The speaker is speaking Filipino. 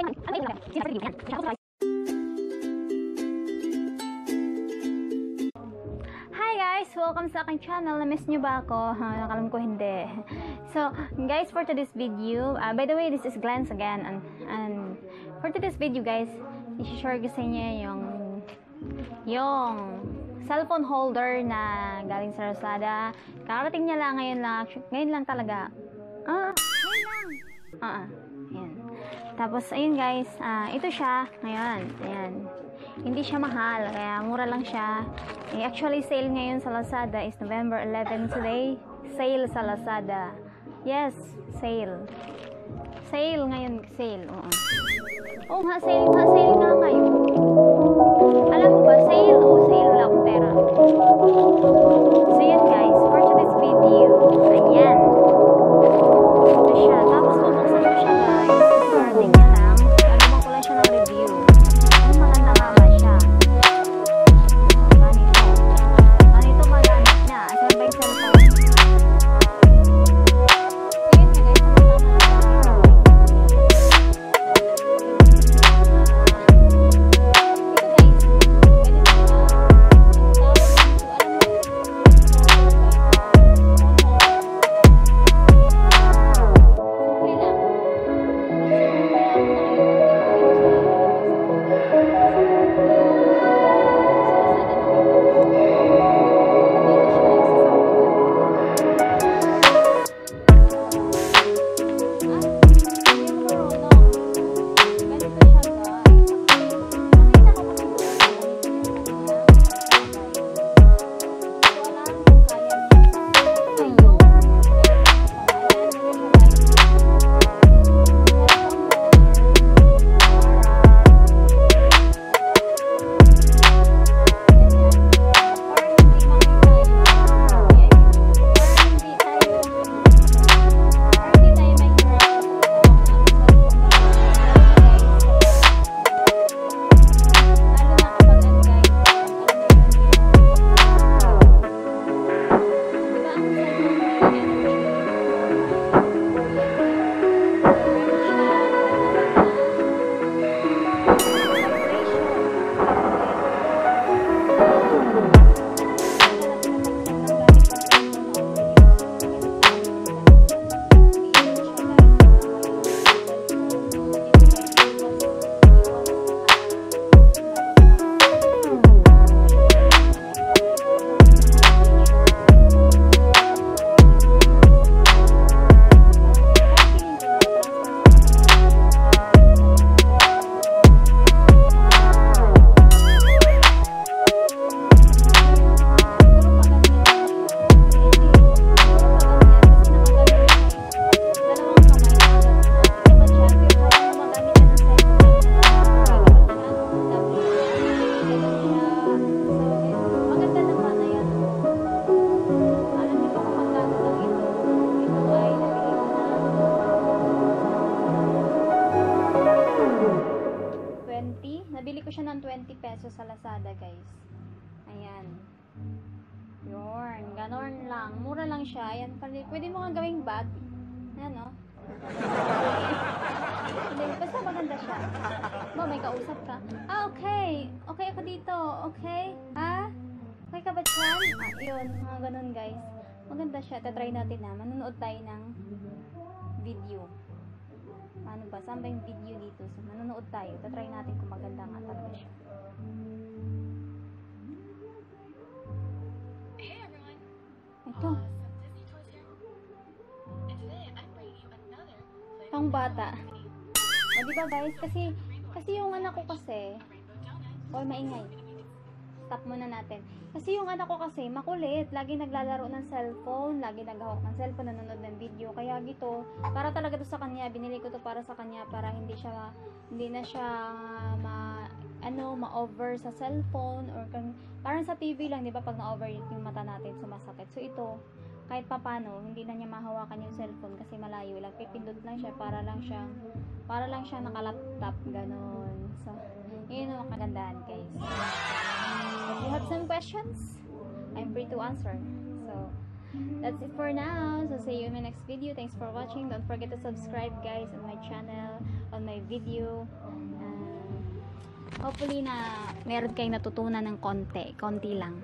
Hi guys! Welcome sa aking channel. Na-miss nyo ba ako? Nakalam ko hindi. So, guys, for today's video, by the way, this is Glance again. And for today's video, guys, i-share ko sa inyo yung cellphone holder na galing sa Lazada. Kakarating niya lang ngayon lang talaga. Ngayon lang. Ayan. Tapos, ayun guys, ito siya. Ngayon, ayan. Hindi siya mahal, kaya mura lang siya. Actually, sale ngayon sa Lazada is November 11 today. Sale sa Lazada. Yes, sale. Sale ngayon, sale. Oo nga, sale nga ngayon. Alam mo ba, sale? Sale wala akong pera. So yun guys, for today's video, ayan. Ito siya. Tapos bubuksan ko siya guys. Starting niya lang. Nagawa ko lang siya ng review. Ang maganda nga ba siya? Ganito magamit na. Asa ba yung cellphone? Nabili ko siya ng 20 pesos sa Lazada, guys. Ayan. Yun. Ganon lang. Mura lang siya. Ayan. Pwede mo nga gawing bag. Ayan, no? Hindi. Basta maganda siya. May kausap ka. Okay. Okay ako dito. Okay? Okay ka ba dyan? Yun. Mga ganon, guys. Maganda siya. Tatry natin na. Manonood tayo ng video. Ano ba? Saan ba yung video dito? So, manonood tayo. Tatry natin kung maganda nga talaga siya. Hey everyone. Ito. Disney Toys here. And today I'm bringing you another Pang bata. O diba guys? Kasi yung anak ko kasi maingay. Stop muna natin. Kasi yung anak ko kasi makulit. Lagi naglalaro ng cellphone. Lagi naghahawak ng cellphone. Nanonood ng video. Kaya gito. Para talaga to sa kanya. Binili ko to para sa kanya. Para hindi na siya ma-over sa cellphone. Or parang sa TV lang. Diba? Pag na-over yung mata natin, sumasakit. So ito, kahit papano, hindi na niya mahawakan yung cellphone. Kasi malayo lang. Pipindot lang siya. Para lang siya naka-laptop. Ganon. So, yun ang kagandahan, guys. If you have some questions, I'm free to answer. So, that's it for now. So see you in my next video. Thanks for watching. Don't forget to subscribe guys on my channel, on my video. Hopefully na meron kayong natutunan ng konti lang.